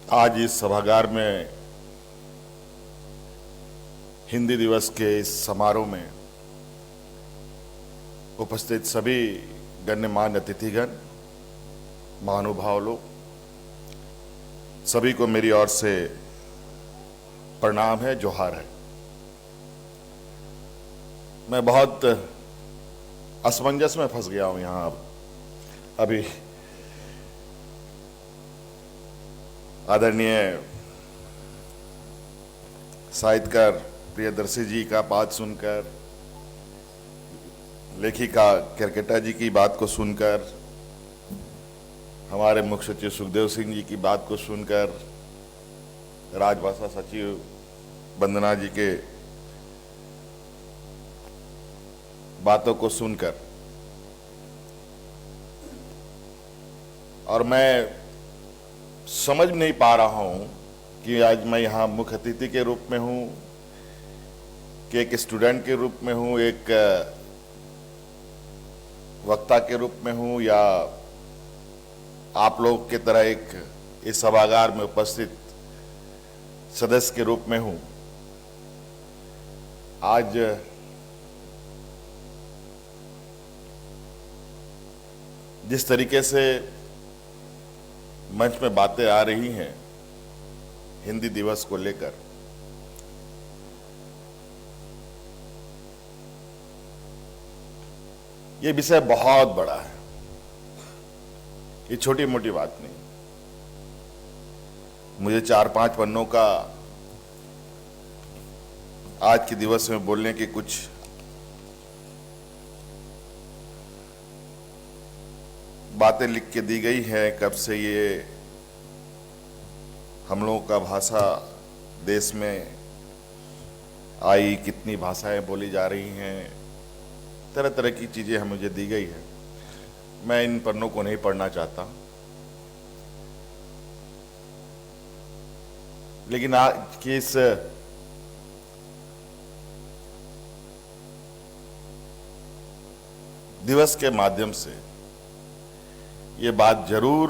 आज इस सभागार में हिंदी दिवस के इस समारोह में उपस्थित सभी गण्यमान्य अतिथिगण, महानुभाव लोग, सभी को मेरी ओर से प्रणाम है, जोहार है। मैं बहुत असमंजस में फंस गया हूं यहां अभी। आदरणीय साहित्यकार प्रियदर्शी जी का बात सुनकर, लेखिका केरकेटा जी की बात को सुनकर, हमारे मुख्य सचिव सुखदेव सिंह जी की बात को सुनकर, राजभाषा सचिव वंदना जी के बातों को सुनकर, और मैं समझ नहीं पा रहा हूं कि आज मैं यहां मुख्य अतिथि के रूप में हूं कि एक स्टूडेंट के रूप में हूं, एक वक्ता के रूप में हूं, या आप लोग की तरह एक इस सभागार में उपस्थित सदस्य के रूप में हूं। आज जिस तरीके से मंच में बातें आ रही हैं हिंदी दिवस को लेकर, यह विषय बहुत बड़ा है, ये छोटी मोटी बात नहीं। मुझे 4-5 पन्नों का आज के दिवस में बोलने की कुछ बातें लिख के दी गई है। कब से ये हम लोगों का भाषा देश में आई, कितनी भाषाएं बोली जा रही हैं, तरह तरह की चीजें हमें मुझे दी गई है। मैं इन पन्नों को नहीं पढ़ना चाहता, लेकिन आज के इस दिवस के माध्यम से ये बात जरूर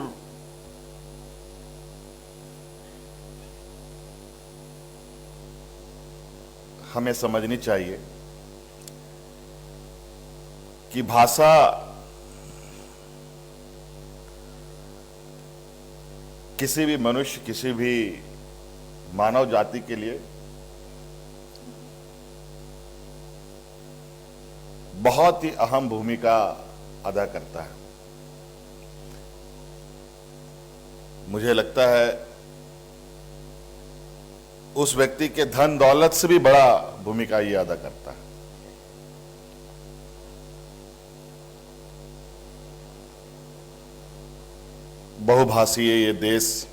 हमें समझनी चाहिए कि भाषा किसी भी मनुष्य, किसी भी मानव जाति के लिए बहुत ही अहम भूमिका अदा करता है। मुझे लगता है उस व्यक्ति के धन दौलत से भी बड़ा भूमिका ये अदा करता है। बहुभाषीय ये देश,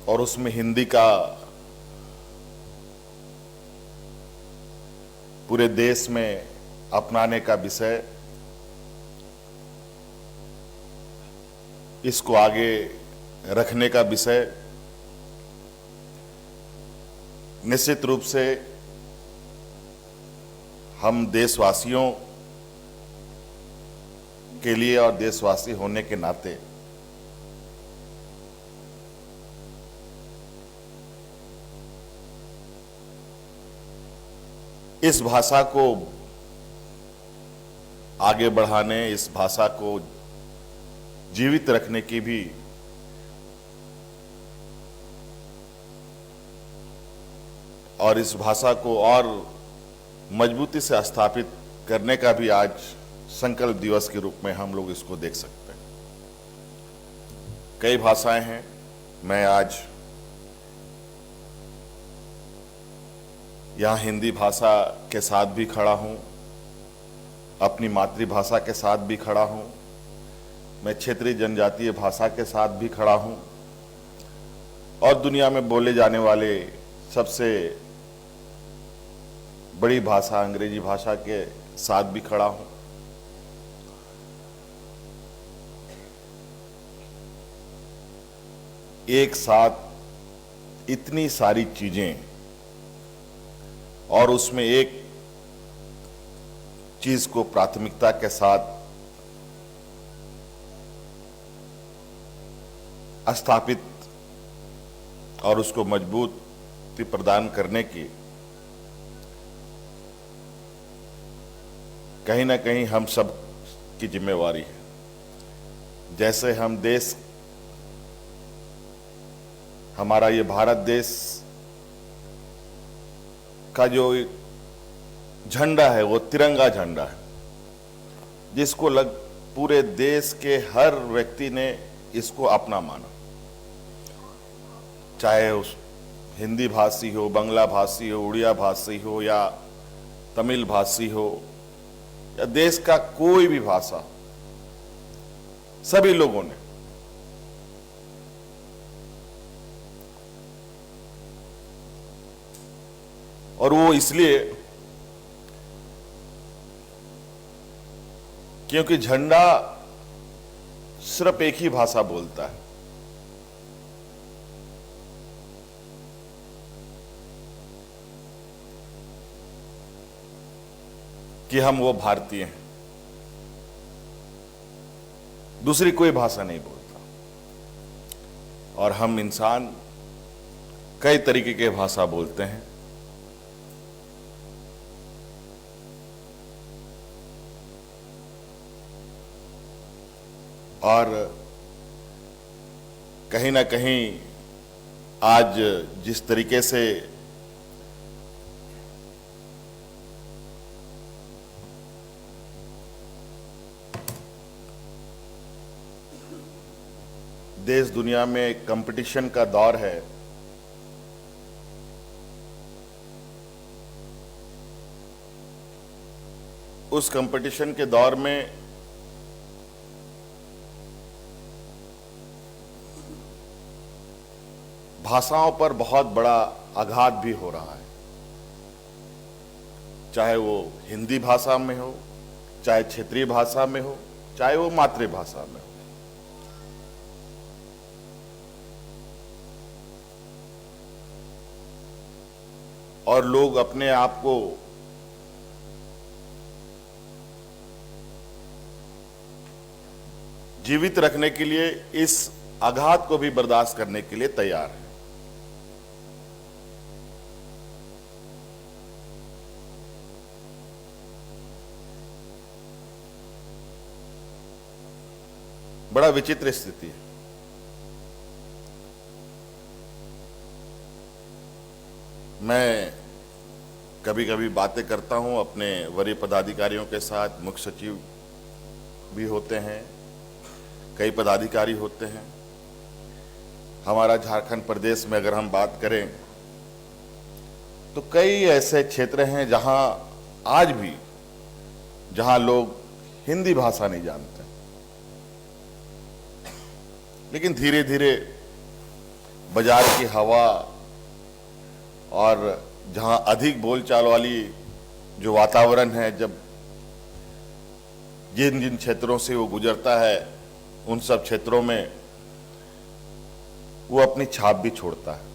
और उसमें हिंदी का पूरे देश में अपनाने का विषय, इसको आगे रखने का विषय, निश्चित रूप से हम देशवासियों के लिए और देशवासी होने के नाते इस भाषा को आगे बढ़ाने, इस भाषा को जीवित रखने की भी और इस भाषा को और मजबूती से स्थापित करने का भी आज संकल्प दिवस के रूप में हम लोग इसको देख सकते हैं। कई भाषाएं हैं, मैं आज यहां हिंदी भाषा के साथ भी खड़ा हूं, अपनी मातृभाषा के साथ भी खड़ा हूं, मैं क्षेत्रीय जनजातीय भाषा के साथ भी खड़ा हूं, और दुनिया में बोले जाने वाले सबसे बड़ी भाषा अंग्रेजी भाषा के साथ भी खड़ा हूं। एक साथ इतनी सारी चीजें, और उसमें एक चीज को प्राथमिकता के साथ स्थापित और उसको मजबूती प्रदान करने की कहीं ना कहीं हम सब की जिम्मेवारी है। जैसे हम देश, हमारा ये भारत देश का जो झंडा है वो तिरंगा झंडा है, जिसको पूरे देश के हर व्यक्ति ने इसको अपना माना, चाहे उस हिंदी भाषी हो, बांग्ला भाषी हो, उड़िया भाषी हो या तमिल भाषी हो या देश का कोई भी भाषा, सभी लोगों ने और वो इसलिए क्योंकि झंडा सिर्फ एक ही भाषा बोलता है, कि हम वो भारतीय हैं, दूसरी कोई भाषा नहीं बोलता। और हम इंसान कई तरीके के भाषा बोलते हैं। और कहीं ना कहीं आज जिस तरीके से देश दुनिया में कंपटीशन का दौर है, उस कंपटीशन के दौर में भाषाओं पर बहुत बड़ा आघात भी हो रहा है, चाहे वो हिंदी भाषा में हो, चाहे क्षेत्रीय भाषा में हो, चाहे वो मातृभाषा में हो। और लोग अपने आप को जीवित रखने के लिए इस आघात को भी बर्दाश्त करने के लिए तैयार है। बड़ा विचित्र स्थिति है। मैं कभी कभी बातें करता हूं अपने वरीय पदाधिकारियों के साथ, मुख्य सचिव भी होते हैं, कई पदाधिकारी होते हैं। हमारा झारखंड प्रदेश में अगर हम बात करें तो कई ऐसे क्षेत्र हैं जहां आज भी जहां लोग हिंदी भाषा नहीं जानते, लेकिन धीरे धीरे बाजार की हवा और जहां अधिक बोलचाल वाली जो वातावरण है, जब जिन जिन क्षेत्रों से वो गुजरता है उन सब क्षेत्रों में वो अपनी छाप भी छोड़ता है।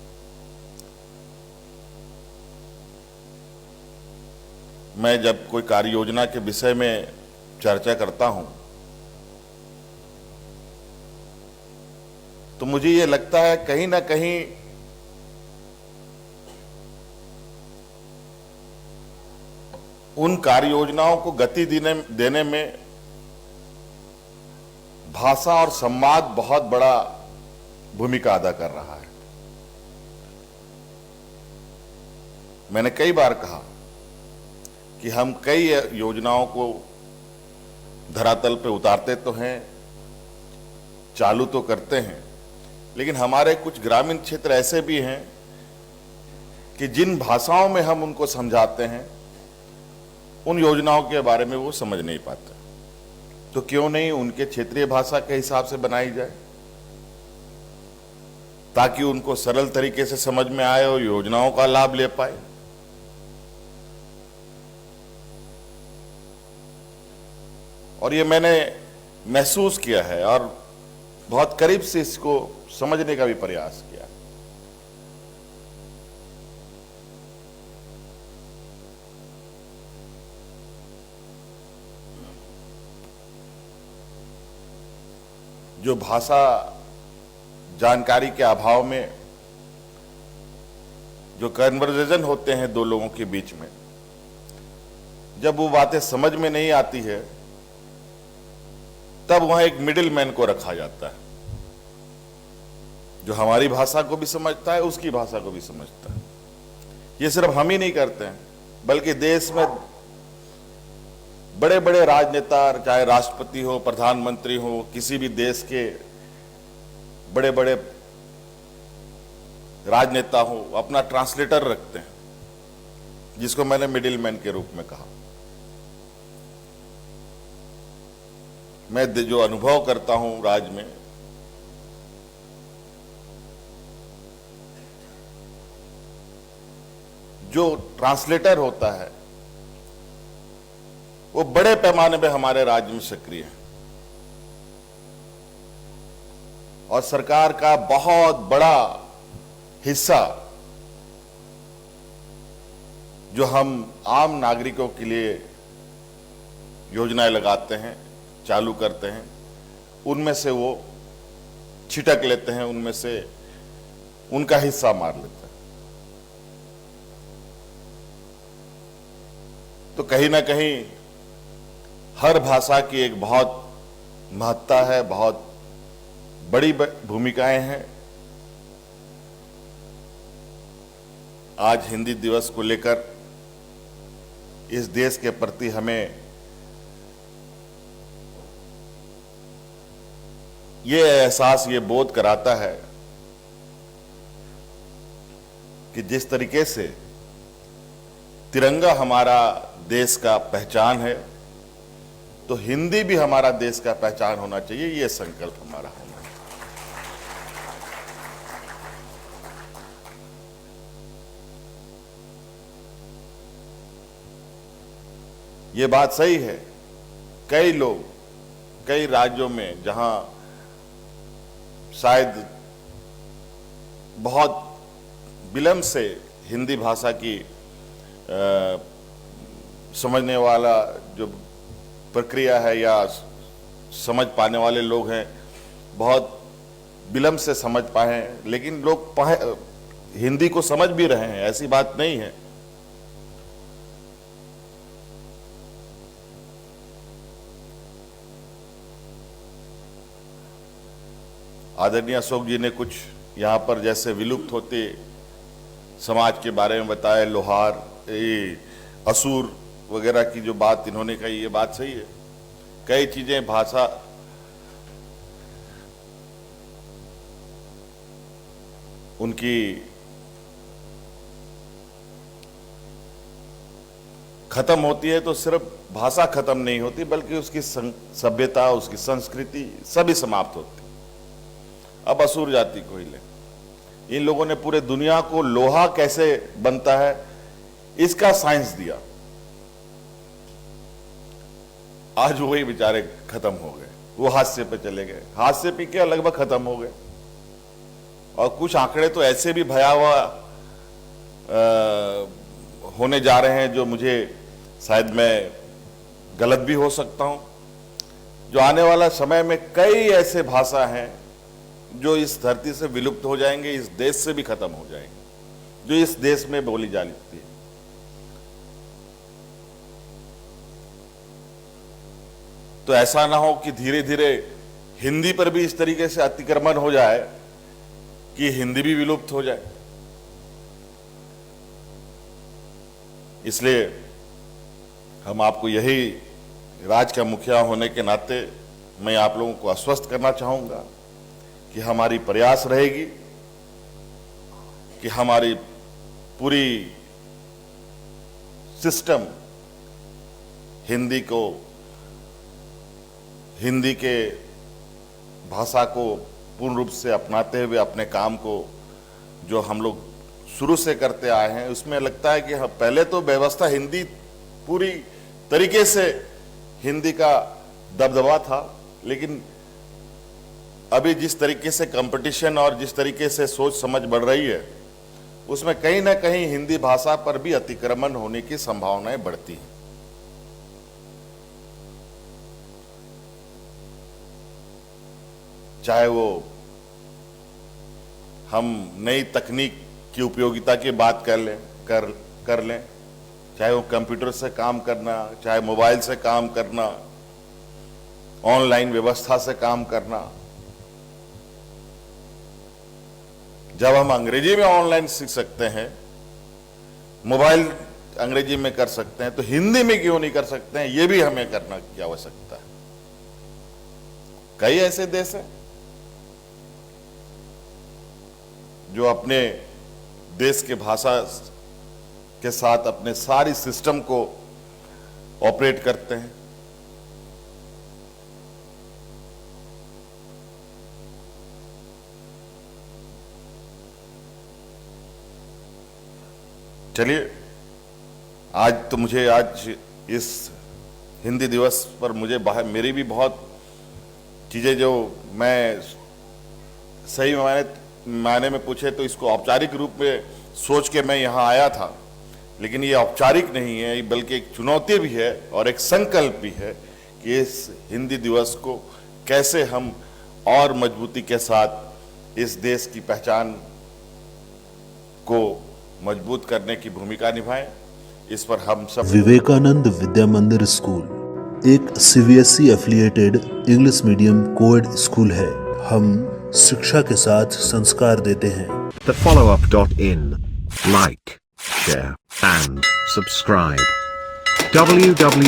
मैं जब कोई कार्य योजना के विषय में चर्चा करता हूं तो मुझे ये लगता है कहीं ना कहीं उन कार्य योजनाओं को गति देने में भाषा और संवाद बहुत बड़ा भूमिका अदा कर रहा है। मैंने कई बार कहा कि हम कई योजनाओं को धरातल पे उतारते तो हैं, चालू तो करते हैं, लेकिन हमारे कुछ ग्रामीण क्षेत्र ऐसे भी हैं कि जिन भाषाओं में हम उनको समझाते हैं उन योजनाओं के बारे में वो समझ नहीं पाते। तो क्यों नहीं उनके क्षेत्रीय भाषा के हिसाब से बनाई जाए ताकि उनको सरल तरीके से समझ में आए और योजनाओं का लाभ ले पाए। और ये मैंने महसूस किया है और बहुत करीब से इसको समझने का भी प्रयास किया। जो भाषा जानकारी के अभाव में जो कन्वर्सेशन होते हैं दो लोगों के बीच में, जब वो बातें समझ में नहीं आती है, तब वहां एक मिडिल मैन को रखा जाता है जो हमारी भाषा को भी समझता है, उसकी भाषा को भी समझता है। ये सिर्फ हम ही नहीं करते हैं, बल्कि देश में बड़े बड़े राजनेता, चाहे राष्ट्रपति हो, प्रधानमंत्री हो, किसी भी देश के बड़े बड़े राजनेता हो, अपना ट्रांसलेटर रखते हैं, जिसको मैंने मिडिल मैन के रूप में कहा। मैं जो अनुभव करता हूं राज्य में, जो ट्रांसलेटर होता है वो बड़े पैमाने पे हमारे राज्य में सक्रिय है, और सरकार का बहुत बड़ा हिस्सा जो हम आम नागरिकों के लिए योजनाएं लगाते हैं, चालू करते हैं, उनमें से वो छिटक लेते हैं, उनमें से उनका हिस्सा मार लेते हैं। तो कहीं ना कहीं हर भाषा की एक बहुत महत्ता है, बहुत बड़ी भूमिकाएं हैं। आज हिंदी दिवस को लेकर इस देश के प्रति हमें ये एहसास, ये बोध कराता है कि जिस तरीके से तिरंगा हमारा देश का पहचान है, तो हिंदी भी हमारा देश का पहचान होना चाहिए। ये संकल्प हमारा है। ये बात सही है, कई लोग कई राज्यों में जहां शायद बहुत विलंब से हिंदी भाषा की समझने वाला जो प्रक्रिया है या समझ पाने वाले लोग हैं, बहुत विलंब से समझ पाए हैं, लेकिन लोग हिंदी को समझ भी रहे हैं, ऐसी बात नहीं है। आदरणीय अशोक जी ने कुछ यहाँ पर जैसे विलुप्त होते समाज के बारे में बताया, लोहार, असुर वगैरह की जो बात इन्होंने कही, ये बात सही है। कई चीजें भाषा उनकी खत्म होती है तो सिर्फ भाषा खत्म नहीं होती, बल्कि उसकी सभ्यता, उसकी संस्कृति सभी समाप्त होती। अब असुर जाति को ही ले, इन लोगों ने पूरे दुनिया को लोहा कैसे बनता है इसका साइंस दिया। आज वही बेचारे खत्म हो गए, वो हादसे पे चले गए, हादसे पे क्या लगभग खत्म हो गए। और कुछ आंकड़े तो ऐसे भी भयावह होने जा रहे हैं जो मुझे शायद मैं गलत भी हो सकता हूं, जो आने वाला समय में कई ऐसे भाषा हैं जो इस धरती से विलुप्त हो जाएंगे, इस देश से भी खत्म हो जाएंगे, जो इस देश में बोली जाती है। तो ऐसा ना हो कि धीरे धीरे हिंदी पर भी इस तरीके से अतिक्रमण हो जाए कि हिंदी भी विलुप्त हो जाए। इसलिए हम आपको यही राज्य का मुखिया होने के नाते मैं आप लोगों को आश्वस्त करना चाहूंगा कि हमारी प्रयास रहेगी कि हमारी पूरी सिस्टम हिंदी के भाषा को पूर्ण रूप से अपनाते हुए अपने काम को जो हम लोग शुरू से करते आए हैं, उसमें लगता है कि पहले तो व्यवस्था हिंदी पूरी तरीके से हिंदी का दबदबा था, लेकिन अभी जिस तरीके से कंपटीशन और जिस तरीके से सोच समझ बढ़ रही है, उसमें कहीं ना कहीं हिंदी भाषा पर भी अतिक्रमण होने की संभावनाएं बढ़ती हैं। चाहे वो हम नई तकनीक की उपयोगिता की बात कर लें, चाहे वो कंप्यूटर से काम करना, चाहे मोबाइल से काम करना, ऑनलाइन व्यवस्था से काम करना। जब हम अंग्रेजी में ऑनलाइन सीख सकते हैं, मोबाइल अंग्रेजी में कर सकते हैं, तो हिंदी में क्यों नहीं कर सकते हैं? यह भी हमें करना की आवश्यकता है। कई ऐसे देश हैं जो अपने देश के भाषा के साथ अपने सारी सिस्टम को ऑपरेट करते हैं। चलिए, आज तो मुझे आज इस हिंदी दिवस पर मुझे मेरी भी बहुत चीज़ें जो मैं सही मायने में पूछे तो इसको औपचारिक रूप में सोच के मैं यहाँ आया था, लेकिन ये औपचारिक नहीं है, बल्कि एक चुनौती भी है और एक संकल्प भी है कि इस हिंदी दिवस को कैसे हम और मजबूती के साथ इस देश की पहचान को मजबूत करने की भूमिका निभाएं। इस पर हम सब विवेकानंद विद्या मंदिर स्कूल एक CBSE affiliated English medium coed school है। हम शिक्षा के साथ संस्कार देते हैं। thefollowup.in Like, share and subscribe. www